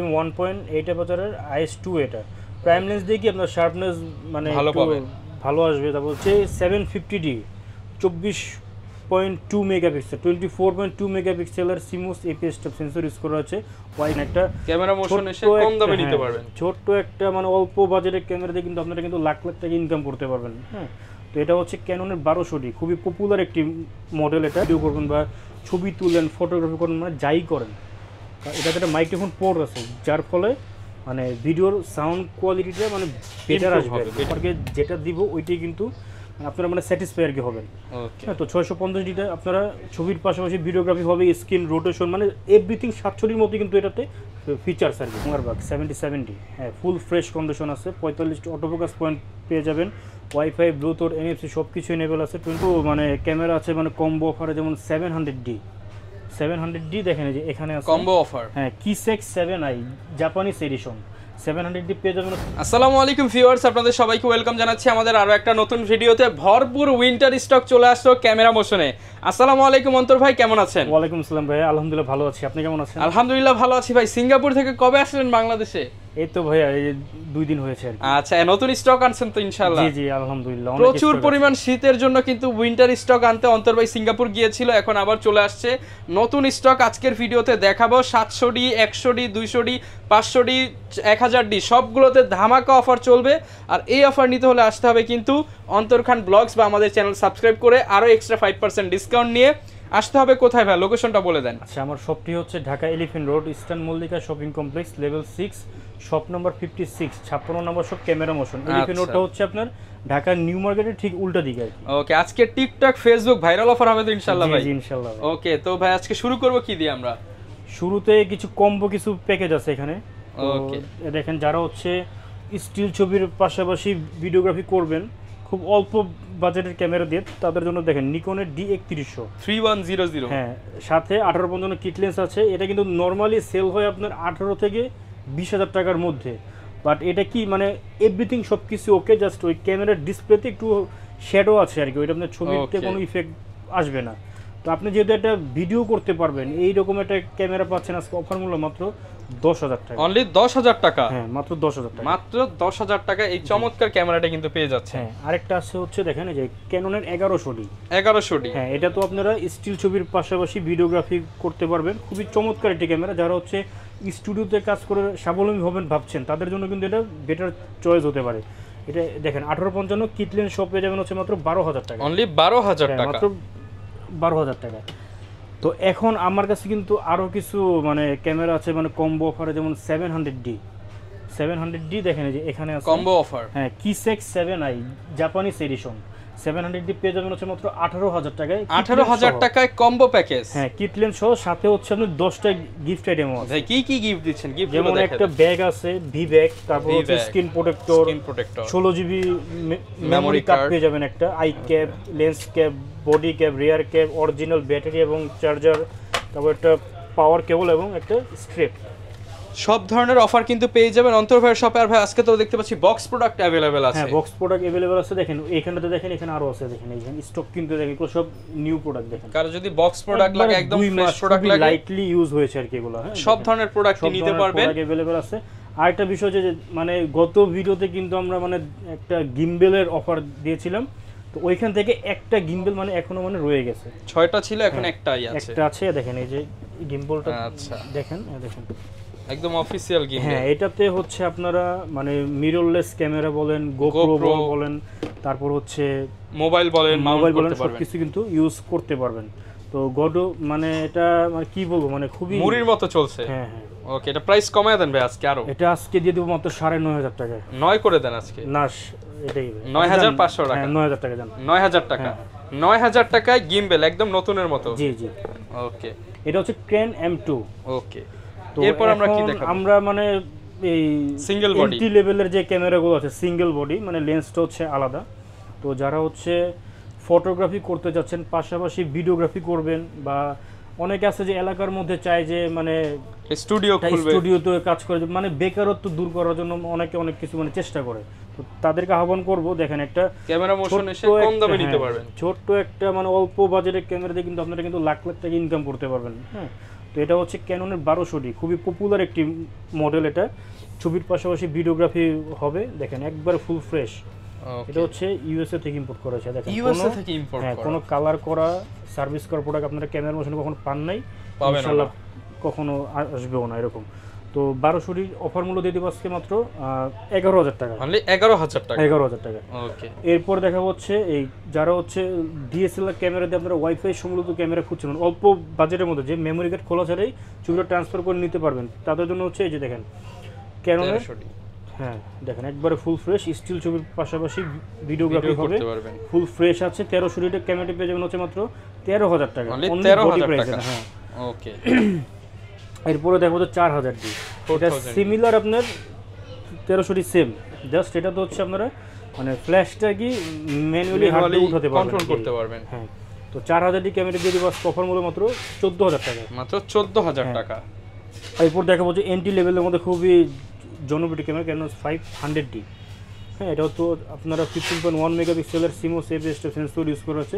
1.8 বছরের IS2 এটা prime lens দিয়ে কি আপনার শার্পনেস মানে ভালো আসবে। তারপর হচ্ছে 750D 24.2 মেগাপিক্সেল 24.2 মেগাপিক্সেলের CMOS APS step sensor use করা আছে। ওয়াইড একটা ক্যামেরা মোশন এসে কম দামে নিতে পারবেন। ছোট্ট একটা মানে অল্প বাজেটের ক্যামেরা দিয়ে কিন্তু আপনারা কিন্তু লাখ লাখ টাকা ইনকাম করতে পারবেন। হ্যাঁ, তো এটা হচ্ছে ক্যাননের 1200D, খুবই পপুলার একটি মডেল। এটা ভিডিও করবেন বা ছবি তুলেন, ফটোগ্রাফি করেন, মানে যাই করেন, এটাতে একটা মাইক্রোফোন পোর্ট আছে, যার ফলে মানে ভিডিওর সাউন্ড কোয়ালিটিটা মানে বেটার আসবে। আপনাকে যেটা দিব ওইটাই কিন্তু আপনারা মানে স্যাটিসফাই আর কি হবেন। হ্যাঁ, তো 650Dটা আপনারা ছবির পাশাপাশি ভিডিওগ্রাফি হবে, স্ক্রিন রোটেশন, মানে এভরিথিং 700Dর মধ্যে কিন্তু এটাতে ফিচার্স আর কি। মোবারবাগ 77D, হ্যাঁ, ফুল ফ্রেশ কন্ডিশন আছে, 45টি অটোফোকাস পয়েন্ট পেয়ে যাবেন, ওয়াইফাই, ব্লুটুথ, NFC সব কিছু এনেবেল আছে। কিন্তু মানে ক্যামেরা আছে মানে কম্বো অফারে, যেমন 700D দেখেন যে এখানে আছে কম্বো অফার। হ্যাঁ, কিসেক 7i জাপানিজ এডিশন 700D পেয়ে যাবেন। আসসালামু আলাইকুম ভিউয়ার্স, আপনাদের সবাইকে ওয়েলকাম জানাচ্ছি আমাদের আরো একটা নতুন ভিডিওতে। ভরপুর উইন্টার স্টক চলে আসলো ক্যামেরা মোশনে। আসসালামু আলাইকুম অন্তর ভাই, কেমন আছেন? ওয়ালাইকুম আসসালাম ভাই, আলহামদুলিল্লাহ ভালো আছি, আপনি কেমন আছেন? আলহামদুলিল্লাহ ভালো আছি ভাই। সিঙ্গাপুর থেকে কবে আসলেন বাংলাদেশে? এই তো ভাইয়া এই 2 দিন হয়েছে আর কি। আচ্ছা, নতুন স্টক আনছেন তো ইনশাআল্লাহ? জি জি আলহামদুলিল্লাহ। প্রচুর পরিমাণ শীতের জন্য কিন্তু উইন্টার স্টক আনতে অন্তর ভাই সিঙ্গাপুর গিয়েছিল, এখন আবার চলে আসছে নতুন স্টক। আজকের ভিডিওতে দেখাবো 700D, 100D, 200D, 500D, 1000D সবগুলোতে ধামাকা অফার চলবে। আর এই অফার নিতে হলে আসতে হবে কিন্তু অন্তর খান ব্লগস বা আমাদের চ্যানেল সাবস্ক্রাইব করে আরো এক্সট্রা 5% ডিসকাউন্ট নিয়ে আসতে হবে। কোথায় ভাই, লোকেশনটা বলে দেন। আচ্ছা, আমার শপটি হচ্ছে Dhaka elephant road, eastern Mallika shopping complex, level 6, shop number 56, 56 নম্বর শপ, ক্যামেরা মোশন। এলিফ্যান্ট রোডটা হচ্ছে আপনার ঢাকা নিউ মার্কেটের ঠিক উল্টা দিকে আর কি। ওকে, আজকে টিকটক, ফেসবুক ভাইরাল অফার হবে তো ইনশাআল্লাহ ভাই? জি ইনশাআল্লাহ। ওকে, তো ভাই আজকে শুরু করব কি দিয়ে আমরা? শুরুতে কিছু কম্বো কিছু প্যাকেজ আছে এখানে। ওকে, দেখেন, যারা হচ্ছে স্টিল ছবির পাশাপাশি ভিডিওগ্রাফি করবেন খুব অল্প বাজেটের ক্যামেরা দিয়ে, তাদের জন্য দেখেন নিকনের D3100 3100। হ্যাঁ, সাথে 1855 কিট লেন্স আছে। এটা কিন্তু নর্মালি সেল হয় আপনার 18 থেকে 20,000 টাকার মধ্যে, বাট এটা কি মানে এভরিথিং সব কিছু ওকে, জাস্ট ওই ক্যামেরার ডিসপ্লেতে একটু শ্যাডো আছে আর কি, ওইটা আপনার ছবিতে কোনো ইফেক্ট আসবে না। তো আপনি যেহেতু একটা ভিডিও করতে পারবেন, এইরকম একটা ক্যামেরা পাচ্ছেন আজকে অফার মূল্য মাত্র 10,000 টাকা। অনলি 10,000 টাকা? হ্যাঁ, মাত্র 10,000 টাকা। মাত্র 10,000 টাকা এই চমৎকার ক্যামেরাটা কিন্তু পেয়ে যাচ্ছে। হ্যাঁ, আরেকটা আছে হচ্ছে দেখেন এই যে ক্যাননের 1100D। 1100D, হ্যাঁ, এটা তো আপনারা স্টিল ছবির পাশাপাশি ভিডিওগ্রাফি করতে পারবেন, খুবই চমৎকার একটি ক্যামেরা। যারা হচ্ছে স্টুডিওতে কাজ করে স্বাবলম্বী হবেন ভাবছেন, তাদের জন্য কিন্তু এটা বেটার চয়েস হতে পারে। এটা দেখেন 1855 কিট লেন্স শপে যাবেন হচ্ছে মাত্র 12,000 টাকা। অনলি 12,000 টাকা, মাত্র 12,000 টাকা। তো এখন আমার কাছে কিন্তু আরো কিছু মানে ক্যামেরা আছে মানে কম্বো অফারে, যেমন 700D দেখেন যে এখানে আছে কম্বো অফার। হ্যাঁ, কিসেক 7i জাপানিজ এডিশন 700D পেয়ে যাবেন হচ্ছে মাত্র 18,000 টাকায়। 18,000 টাকায় কম্বো প্যাকেজ। হ্যাঁ, কিট লেন্স সহ, সাথে হচ্ছে আপনি 10টা গিফট আইটেমও আছে। ভাই কি কি গিফট দিচ্ছেন? গিফট যেমন একটা ব্যাগ আছে, ভি ব্যাগ, তারপর হচ্ছে screen protector, 16GB memory card পেয়ে যাবেন একটা, I cap, lens cap, body cap, rear cap, original battery এবং চার্জার, তারপর একটা পাওয়ার কেবল এবং একটা স্ট্রেপ। সব ধরনের অফার কিন্তু পেয়ে যাবেন অন্তর ভাইয়ের শপে। আর ভাই আজকে তো দেখতে পাচ্ছি বক্স প্রোডাক্ট अवेलेबल আছে। হ্যাঁ, বক্স প্রোডাক্ট अवेलेबल আছে। দেখেন এইখানটাতে, দেখেন এখানে আরো আছে, দেখেন এইখানে স্টক কিন্তু দেখেন এগুলো সব নিউ প্রোডাক্ট। দেখেন কারো যদি বক্স প্রোডাক্ট লাগে, একদম ফ্রেশ প্রোডাক্ট লাগে, লাইটলি ইউজ হয়েছে আর কি এগুলো। হ্যাঁ, সব ধরনের প্রোডাক্টই নিতে পারবেন, अवेलेबल আছে। আর একটা বিষয় যে মানে গত ভিডিওতে কিন্তু আমরা মানে একটা গিম্বেলের অফার দিয়েছিলাম, তো ওইখান থেকে একটা গিম্বেল মানে এখনো মানে রয়ে গেছে। 6টা ছিল, এখন একটাই আছে। একটা আছে, দেখেন এই যে গিম্বলটা। আচ্ছা, দেখেন দেখেন একদম অফিশিয়াল গিম্বল। হ্যাঁ, এটাতে হচ্ছে আপনারা মানে মিররলেস ক্যামেরা বলেন, গোপ্রো বলেন, তারপর হচ্ছে মোবাইল বলেন, সবকিছু কিন্তু ইউজ করতে পারবেন। তো গডো মানে এটা মানে কি বলবো, মানে খুবই মুড়ির মতো চলছে। হ্যাঁ হ্যাঁ। ওকে, এটা প্রাইস কমায় দেন ভাই আজকে আরো? এটা আজকে দিয়ে দেব মাত্র 9,500 টাকায়। 9 করে দেন আজকে। না, এটাই 9,500 টাকা। 9,000 টাকা জান। 9,000 টাকা। 9,000 টাকায় গিম্বেল একদম নতুনের মতো। জি জি। ওকে, এটা হচ্ছে ক্রেন M2। ওকে, তো এরপর আমরা কি দেখাবো? আমরা মানে এই সিঙ্গেল বডি এন্ট্রি লেভেলের যে ক্যামেরাগুলো আছে, সিঙ্গেল বডি মানে লেন্সটা হচ্ছে আলাদা। তো যারা হচ্ছে ফটোগ্রাফি করতে যাচ্ছেন, পাশাপাশি ভিডিওগ্রাফি করবেন, বা অনেকে আছে যে এলাকার মধ্যে চায় যে মানে স্টুডিওতে কাজ করে, মানে বেকারত্ব দূর করার জন্য অনেকে অনেক কিছু মানে চেষ্টা করে। তো তাদেরকে আহ্বান করব, দেখেন একটা ক্যামেরা মোশন এসে কম দামে নিতে পারবেন। ছোট্ট একটা মানে অল্প বাজেটের ক্যামেরা দিয়ে কিন্তু আপনারা কিন্তু লাখ লাখ টাকা ইনকাম করতে পারবেন। হ্যাঁ, তো তো এটা হচ্ছে ক্যাননের 1200D, খুবই পপুলার একটি মডেল। এটা ছবির পাশাপাশি ভিডিওগ্রাফি হবে, দেখেন একবার ফুল ফ্রেশ। এটা হচ্ছে ইউএসএ থেকে ইম্পোর্ট করা হয়েছে, দেখেন ইউএসএ থেকে ইম্পোর্ট করা, কোনো কালার করা সার্ভিস করা প্রোডাক্ট আপনারা ক্যামেরার মোশনে কখনো পান নাই, ইনশাআল্লাহ কখনো আসবেও না এরকম। তো 1200D অফার মূল্য দিয়ে দেবো আজকে মাত্র 11,000 টাকা, অনলি 11,000 টাকা। 11,000 টাকা। ওকে, এরপর দেখা হচ্ছে এই যারা হচ্ছে ডিএসএলআর ক্যামেরা দিয়ে আপনারা ওয়াইফাই সম্বলিত ক্যামেরা খুঁজছেন, অল্প বাজেটের মধ্যে যে মেমোরি কার্ড খোলা ছাড়াই ছবিটা ট্রান্সফার করে নিতে পারবেন, তাদের জন্য হচ্ছে এই যে দেখেন ক্যাননের, হ্যাঁ দেখেন একবারে ফুল ফ্রেশ স্টিল ছবির পাশাপাশি ভিডিওগ্রাফি হবে, ফুল ফ্রেশ আছে। 1300D ক্যামেরাটি পেয়ে যাবেন হচ্ছে মাত্র 13,000 টাকা, অনলি 13,000 টাকা। হ্যাঁ ওকে, এরপরে দেখো তো 4000D, এটা সিমিলার আপনার 1300D সেম, জাস্ট এটা তো হচ্ছে আপনারা মানে ফ্ল্যাশটা কি ম্যানুয়ালি হাতে উঠাতে পারবেন, কন্ট্রোল করতে পারবেন। হ্যাঁ, তো 4000D ক্যামেরা দিয়ে দিব অফার মূল্য মাত্র 14,000 টাকা, মাত্র 14,000 টাকা। এরপর দেখাবো যে এন্ট্রি লেভেলের মধ্যে খুবই জনপ্রিয় ক্যামেরা ক্যানন 500D। হ্যাঁ, এটাও তো আপনারা 15.1 মেগাপিক্সেলের সিমোস এপিএস সেন্সর ইউজ করা হচ্ছে,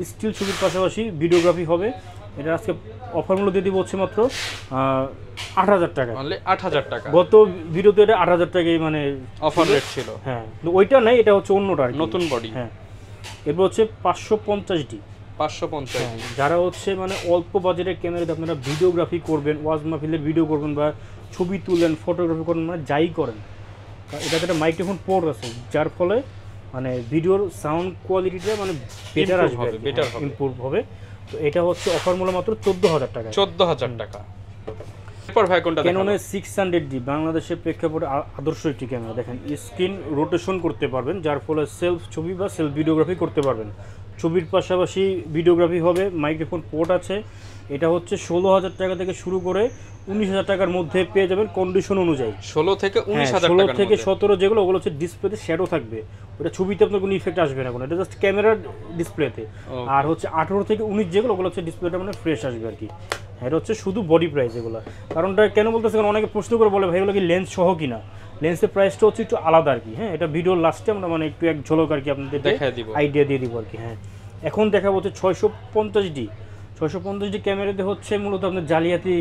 স্টিল ছবির পাশাপাশি ভিডিওগ্রাফি হবে। এটা আজকে অফার মূল্য দিয়ে দিব হচ্ছে মাত্র 8,000 টাকা, অনলি 8,000 টাকা। গত ভিডিওতে এটা 8,000 টাকাই মানে অফার রেট ছিল। হ্যাঁ, কিন্তু ওইটা নাই, এটা হচ্ছে অন্যটা নতুন বডি। হ্যাঁ, এরপর হচ্ছে 550D। 550, যারা হচ্ছে মানে অল্প বাজেটের ক্যামেরাতে আপনারা ভিডিওগ্রাফি করবেন, ওয়াজ মাহফিলের ভিডিও করবেন বা ছবি তুলেন, ফটোগ্রাফি করবেন, মানে যাই করেন, এটাতে একটা মাইক্রোফোন পোর্ট আছে, যার ফলে মানে ভিডিওর সাউন্ড কোয়ালিটিটা মানে বেটার আসবে, বেটার ইমপ্রুভ হবে। তো এটা হচ্ছে অফার মূল্য মাত্র 14,000 টাকা, 14,000 টাকা। এরপর ভাই কোনটা দেখাবো? ক্যাননের 600D বাংলাদেশের প্রেক্ষাপটে আদর্শ একটি ক্যামেরা, দেখেন স্ক্রিন রোটেশন করতে পারবেন, যার ফলে সেলফ ছবি বা সেলফ ভিডিওগ্রাফি করতে পারবেন। ছবির পাশাপাশি ভিডিওগ্রাফি হবে, মাইক্রোফোন পোর্ট আছে। এটা হচ্ছে 16,000 টাকা থেকে শুরু করে 19,000 টাকার মধ্যে পেয়ে যাবেন কন্ডিশন অনুযায়ী। 16 থেকে 19,000 টাকা, 16 থেকে 17 যেগুলো ওগুলো হচ্ছে ডিসপ্লেতে শ্যাডো থাকবে, ওটা ছবিতে আপনার কোনো ইফেক্ট আসবে না কোনো, এটা জাস্ট ক্যামেরার ডিসপ্লেতে। আর হচ্ছে 18 থেকে 19 যেগুলো ওগুলো হচ্ছে ডিসপ্লেটা মানে ফ্রেশ আসবে আর কি। এটা হচ্ছে শুধু বডি প্রাইস এগুলো। কারণটা কেন বলতেছে, কারণ অনেকে প্রশ্ন করে বলে ভাই এগুলো কি লেন্স সহ কিনা, লেন্সের প্রাইসটা হচ্ছে একটু আলাদা আর কি। হ্যাঁ, এটা ভিডিওর লাস্টে আমরা মানে একটু এক ঝলক আর কি আপনাদের আইডিয়া দিয়ে দিব আর কি। হ্যাঁ, এখন দেখা হচ্ছে 650D। 650D ক্যামেরাতে হচ্ছে মূলত আপনার জালিয়াতি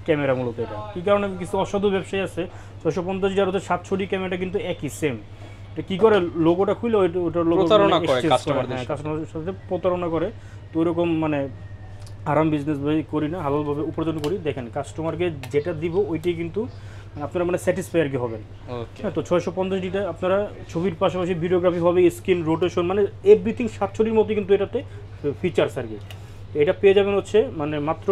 ক্যামেরা মূলত। এটা কী কারণে কিছু অসাধু ব্যবসায়ী আছে 650D আর হচ্ছে 700D ক্যামেরাটা কিন্তু একই সেম। এটা কী করে, লোগোটা খুলে ওটার লোগো কাস্টমারদের সাথে প্রতারণা করে। তো ওইরকম মানে আরাম বিজনেস করি না, হালালভাবে উপার্জন করি। দেখেন কাস্টমারকে যেটা দিব ওইটাই কিন্তু আপনারা মানে স্যাটিসফাই আর কি হবেন। হ্যাঁ, তো 650Dটা আপনারা ছবির পাশাপাশি ভিডিওগ্রাফি হবে, স্ক্রিন রোটেশন মানে এভরিথিং 700Dর মধ্যে কিন্তু এটাতে ফিচার্স আর কি। এটা পেয়ে যাবেন হচ্ছে মানে মাত্র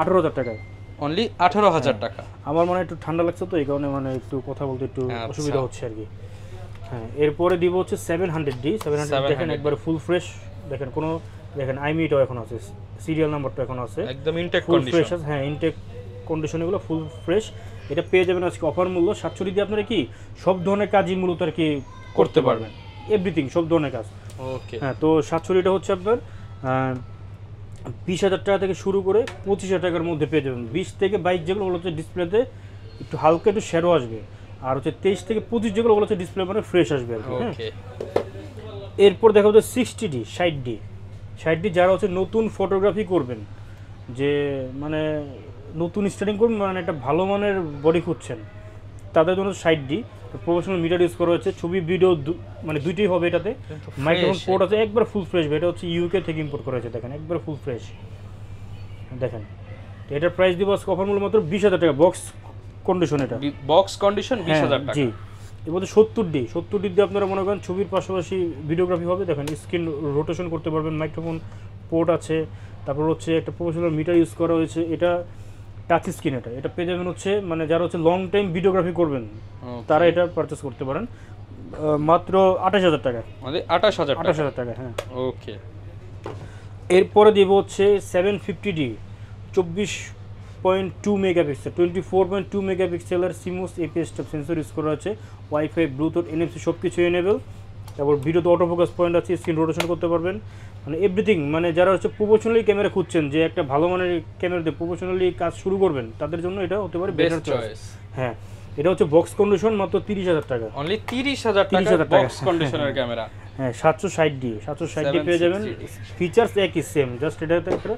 18,000 টাকায়, অনলি 18,000 টাকা। আমার মানে একটু ঠান্ডা লাগছে তো এই কারণে মানে একটু কথা বলতে একটু অসুবিধা হচ্ছে আর কি। হ্যাঁ, এরপরে দিব হচ্ছে 700D। 700D দেখেন একবার ফুল ফ্রেশ, দেখেন কোনো দেখেন আইমিটাও এখন আছে, সিরিয়াল নাম্বারটা এখন আছে, একদম ইনটেক কন্ডিশন। হ্যাঁ, ইনটেক কন্ডিশন এগুলো ফুল ফ্রেশ। এটা পেয়ে যাবেন আজকে অফার মূল্য 700D দিয়ে আপনারা কি সব ধরনের কাজই মূলত আর কি করতে পারবেন, এভরিথিং সব ধরনের কাজ। ওকে, হ্যাঁ, তো 700Dটা হচ্ছে আপনার 20,000 টাকা থেকে শুরু করে 25,000 টাকার মধ্যে পেয়ে যাবেন। 20 থেকে 22 যেগুলো হচ্ছে ডিসপ্লেতে একটু হালকা একটু শ্যাডো আসবে, আর হচ্ছে 23 থেকে 25 যেগুলো হচ্ছে ডিসপ্লে মানে ফ্রেশ আসবে আর কি। হ্যাঁ, এরপর দেখা হচ্ছে 60D 60D যারা হচ্ছে নতুন ফটোগ্রাফি করবেন, যে মানে নতুন স্টার্টিং করবেন, মানে একটা ভালো মানের বডি খুঁজছেন, তাদের জন্য 60D প্রফেশনাল মিটার ইউজ করা হচ্ছে। ছবি ভিডিও মানে দুইটাই হবে এটাতে, মাইক্রোফোন পোর্ট আছে, একবার ফুল ফ্রেশ। এটা হচ্ছে ইউকে থেকে ইম্পোর্ট করা হয়েছে, দেখেন একবার ফুল ফ্রেশ। দেখেন এটার প্রাইস দিব আজকে অফার মূল্য মাত্র 20,000 টাকা, বক্স কন্ডিশন। এটা বক্স কন্ডিশন 20,000 টাকা। জি, এর মধ্যে 70D দিয়ে আপনারা মনে করেন ছবির পাশাপাশি ভিডিওগ্রাফি হবে, দেখেন স্ক্রিন রোটেশন করতে পারবেন, মাইক্রোফোন পোর্ট আছে, তারপর হচ্ছে একটা প্রফেশনাল মিটার ইউজ করা হয়েছে। এটা টাচ স্ক্রিন। এটা পেয়ে যাবেন হচ্ছে মানে যারা হচ্ছে লং টাইম ভিডিওগ্রাফি করবেন তারা এটা পারচেস করতে পারেন মাত্র 28,000 টাকা, মানে 28,000 টাকা। হ্যাঁ, ওকে। এরপরে দিব হচ্ছে 750D 24.2 মেগাপিক্সেল 24.2 মেগাপিক্সেলের সিমোস এপিএস সেন্সর ইউজ করা আছে, ওয়াইফাই, ব্লুটুথ, NFC সব কিছু এনেবল। তারপর ভিডিওতে অটো ফোকাস পয়েন্ট আছে, স্ক্রিন রোটেশন করতে পারবেন, মানে এভরিথিং। মানে যারা হচ্ছে প্রফেশনালি ক্যামেরা খুঁজছেন, যে একটা ভালো মানের ক্যামেরা দিয়ে প্রফেশনালি কাজ শুরু করবেন, তাদের জন্য এটা হতে পারে বেটার চয়েস। হ্যাঁ, এটা হচ্ছে বক্স কন্ডিশন মাত্র 30,000 টাকা, অনলি 30,000 টাকা বক্স কন্ডিশনের ক্যামেরা। হ্যাঁ, 760D পেয়ে যাবেন, ফিচার্স একই সেম, জাস্ট এটাতে একটা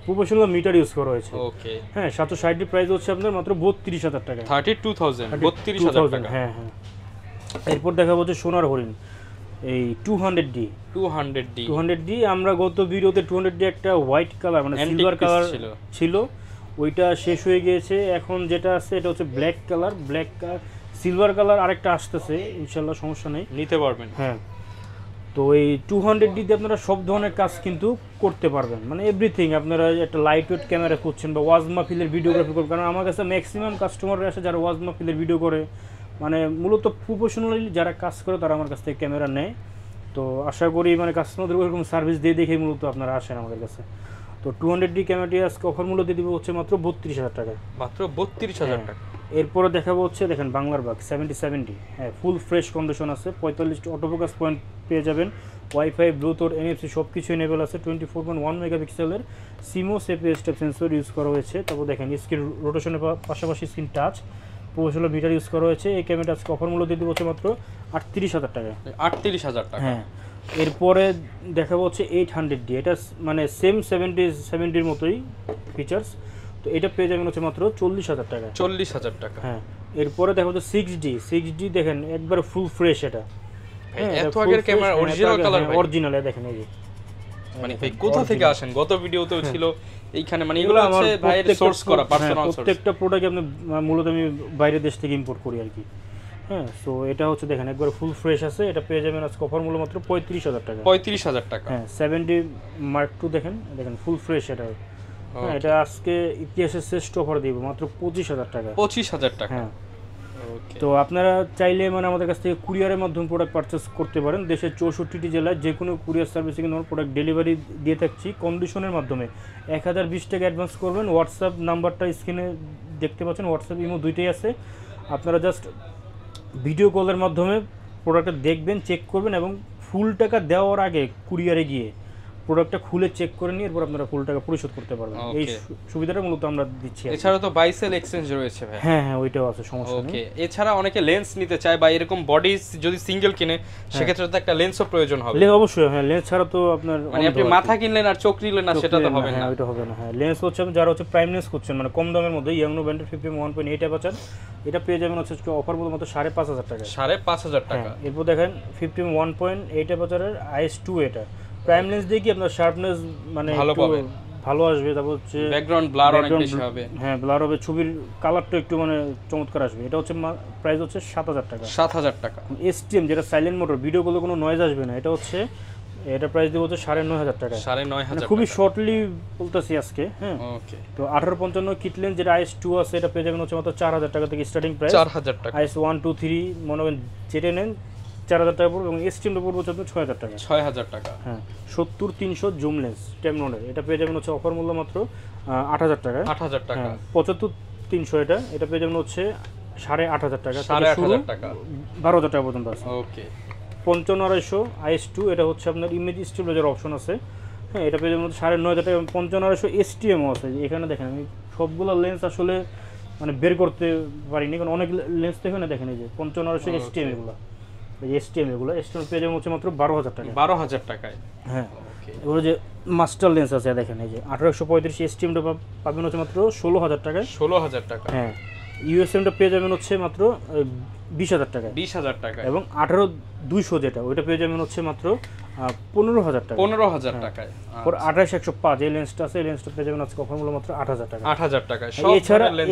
প্রফেশনাল মিটার ইউজ করা হয়েছে। ওকে হ্যাঁ 760 প্রাইস হচ্ছে আপনার মাত্র 32000 টাকা। 32,000 32000 টাকা। হ্যাঁ হ্যাঁ। এরপর দেখা হচ্ছে সোনার হরিণ এই 200D 200D আমরা গত ভিডিওতে 200D একটা হোয়াইট কালার মানে সিলভার কালার ছিল, ওইটা শেষ হয়ে গিয়েছে। এখন যেটা আছে এটা হচ্ছে ব্ল্যাক কালার, সিলভার কালার আরেকটা আসতেছে, ইনশাল্লাহ সমস্যা নেই, নিতে পারবেন। হ্যাঁ তো এই 200D তে আপনারা সব ধরনের কাজ কিন্তু করতে পারবেন, মানে এভরিথিং। আপনারা একটা লাইট ওয়েট ক্যামেরা করছেন বা ওয়াজ মাহফিলের ভিডিওগ্রাফি করবেন, কারণ আমার কাছে ম্যাক্সিমাম কাস্টমাররা আসে যারা ওয়াজ মাহফিলের ভিডিও করে, মানে মূলত প্রফেশনালি যারা কাজ করে তারা আমার কাছ থেকে ক্যামেরা নেয়। তো আশা করি মানে কাস্টমারদের ওরকম সার্ভিস দিয়ে দেখে মূলত আপনারা আসেন আমাদের কাছে। তো 200D ক্যামেরাটি আজকে অফার মূল্য দিয়ে দিব হচ্ছে মাত্র 32000 টাকা। মাত্র 32000 টাকা। এরপরে দেখাবো হচ্ছে দেখেন বাংলার বাগ 7070, হ্যাঁ ফুল ফ্রেশ কন্ডিশন আছে, 45 অটোফোকাস পয়েন্ট পেয়ে যাবেন, ওয়াইফাই ব্লুটুথ NFC সব কিছু এনেবল আছে, 24.1 মেগাপিক্সেলের CMOS APS type sensor use করা হয়েছে। তারপর দেখেন স্ক্রিন রোটেশনের পাশাপাশি screen touch, professional metre use করা হয়েছে। এই ক্যামেরাটা আজকে অফার মূল্য দিয়ে দিব হচ্ছে মাত্র 38000 টাকা। 38000 টাকা। হ্যাঁ এরপরে দেখাবো হচ্ছে 800D, এটা মানে সেম 70-এর মতোই ফিচার্স, তো এটা পেয়ে যাবেন হচ্ছে মাত্র 40000 টাকা। 40000 টাকা। হ্যাঁ এরপরে দেখা হচ্ছে 6D দেখেন একবার ফুল ফ্রেশ, এটা এত আগের ক্যামেরা অরিজিনাল কালার ভাই, অরিজিনাল দেখেন এই যে, মানে ভাই কোথা থেকে আসেন, গত ভিডিওতেও ছিল এইখানে, মানে এগুলো হচ্ছে ভাইয়ের সোর্স করা পার্সোনাল সোর্স। প্রত্যেকটা প্রোডাক্ট আপনি মূলত আমি বাইরের দেশ থেকে ইম্পোর্ট করি আর কি। হ্যাঁ সো এটা হচ্ছে দেখেন একবার ফুল ফ্রেশ আছে, এটা পেয়ে যাবেন আজকে অফার মূল্য মাত্র 35000 টাকা। 35000 টাকা। হ্যাঁ 70 Mark II দেখেন ফুল ফ্রেশ এটা। হ্যাঁ এটা আজকে ইতিহাসের শ্রেষ্ঠ অফার দিব মাত্র 25000 টাকা। 25000 টাকা। হ্যাঁ তো আপনারা চাইলে মানে আমাদের কাছ থেকে কুরিয়ারের মাধ্যমে প্রোডাক্ট পারচেস করতে পারেন। দেশের 64টি জেলায় যে কোনো কুরিয়ার সার্ভিসে কিন্তু আমরা প্রোডাক্ট ডেলিভারি দিয়ে থাকছি কন্ডিশনের মাধ্যমে। 1020 টাকা অ্যাডভান্স করবেন। হোয়াটসঅ্যাপ নাম্বারটা স্ক্রিনে দেখতে পাচ্ছেন, হোয়াটসঅ্যাপ ইমো দুইটাই আছে। আপনারা জাস্ট ভিডিও কলের মাধ্যমে প্রোডাক্টটা দেখবেন, চেক করবেন এবং ফুল টাকা দেওয়ার আগে কুরিয়ারে গিয়ে প্রোডাক্টটা খুলে চেক করে নিয়ে এরপর আপনারা ফুল টাকা পরিশোধ করতে পারবেন। এই সুবিধাটা মূলত আমরা দিচ্ছি। এছাড়া তো বাই সেল এক্সচেঞ্জ রয়েছে ভাই। হ্যাঁ হ্যাঁ ওইটাও আছে, সমস্যা নেই। ওকে এছাড়া অনেকে লেন্স নিতে চায় বা এরকম বডি যদি সিঙ্গেল কিনে সেক্ষেত্রে তো একটা লেন্সও প্রয়োজন হবে। লেন্স অবশ্যই, হ্যাঁ লেন্স ছাড়া তো আপনার মানে আপনি মাথা কিনলেন আর চোখ নিলেন না সেটা তো হবে না। হ্যাঁ ওইটা হবে না। হ্যাঁ লেন্স হচ্ছে যারা হচ্ছে প্রাইম লেন্স করছেন মানে কম দামের মধ্যে ইয়াংনো ব্র্যান্ডের 51.8 অ্যাপারচার, এটা পেয়ে যাবেন হচ্ছে অফার মূল্য মাত্র 5500 টাকা। 5500 টাকা। এরপর দেখেন 51.8 অ্যাপারচারের IS2, এটা প্রাইম লেন্স দিয়ে কি আপনার শার্পনেস মানে ভালো আসবে, তারপর হচ্ছে ব্যাকগ্রাউন্ড ব্লার অনেক বেশি হবে। হ্যাঁ ব্লার হবে, ছবির কালারটা একটু মানে চমৎকার আসবে। এটা হচ্ছে প্রাইস হচ্ছে 7000 টাকা। 7000 টাকা। STM যেটা সাইলেন্ট মোটর, ভিডিও করলে কোনো নয়েজ আসবে না, এটা হচ্ছে এটা প্রাইস দিব হচ্ছে 9500 টাকা। 9500 খুবই শর্টলি বলতেছি আজকে। হ্যাঁ ওকে তো 1855 কিট লেন্স যেটা IS2 আছে এটা পেয়ে যাবেন হচ্ছে মাত্র 4000 টাকা থেকে স্টার্টিং প্রাইস। 4000 টাকা। IS1 2 3 মনে করেন যেটা নেন 4000 টাকা পড়বে এবং STM পড়বে হচ্ছে 6000 টাকা। 6000 টাকা। হ্যাঁ 70-300 জুম লেন্স টেমননের, এটা পেয়ে যাবেন হচ্ছে অফার মূল্য মাত্র 8000 টাকা। 8000 টাকা। 75-300 এটা পেয়ে যাবেন হচ্ছে 8500 টাকা। 8500 টাকা 12000 টাকা পর্যন্ত আছে। ওকে 55-250 IS2, এটা হচ্ছে আপনার ইমেজ স্টেবিলাইজার অপশন আছে। হ্যাঁ এটা পেয়ে যাবেন 9500 টাকা। 55-250 STMও আছে। এখানে দেখেন আমি সবগুলো লেন্স আসলে মানে বের করতে পারিনি কারণ অনেক লেন্স তো এখানে দেখেন এই যে 55-250 STM এগুলো, এই যে STM পেয়ে যাবেন হচ্ছে মাত্র 12000 টাকা। 12000 টাকায়। হ্যাঁ এগুলো যে মাস্টার লেন্স আছে দেখেন এই যে 1835 STMটা পাবেন হচ্ছে মাত্র 16000 টাকায়। 16000 টাকা। হ্যাঁ USMটা পেয়ে যাবেন হচ্ছে মাত্র 20000 টাকায়। 20000 টাকা। এবং 18200 যেটা ওইটা পেয়ে যাবেন হচ্ছে মাত্র 15000 টাকা। 15000 টাকায়। আর 28105 এই লেন্সটা আছে, এই লেন্সটা পেয়ে যাবেন আজকে অফার মূল্য মাত্র 8000 টাকা। 8000 টাকা।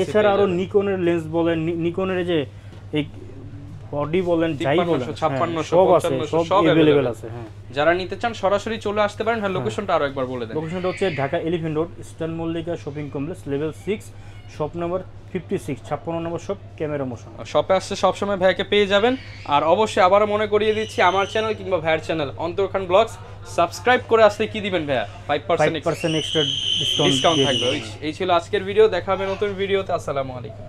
এছাড়া আরো নিকনের লেন্স বলেন, নিকনের যে এই বডি বলেন যাই বলেন 5600 সব আছে, সব अवेलेबल আছে। হ্যাঁ যারা নিতে চান সরাসরি চলে আসতে পারেন। হ্যাঁ লোকেশনটা আরো একবার বলে দেন। লোকেশনটা হচ্ছে Dhaka elephant road, eastern Mallika shopping complex, level 6, shop number 56, 56 নম্বর শপ, ক্যামেরা মোশন। শপে আসছে সবসময় ভাইকে পেয়ে যাবেন। আর অবশ্যই আবারও মনে করিয়ে দিচ্ছি আমার চ্যানেল কিংবা ভাইয়ের চ্যানেল অন্তর খান ব্লগস সাবস্ক্রাইব করে আসলে কি দিবেন ভাইয়া? 5% এক্সট্রা ডিসকাউন্ট থাকবে। এই ছিল আজকের ভিডিও, দেখা হবে নতুন ভিডিওতে। আসসালামু আলাইকুম।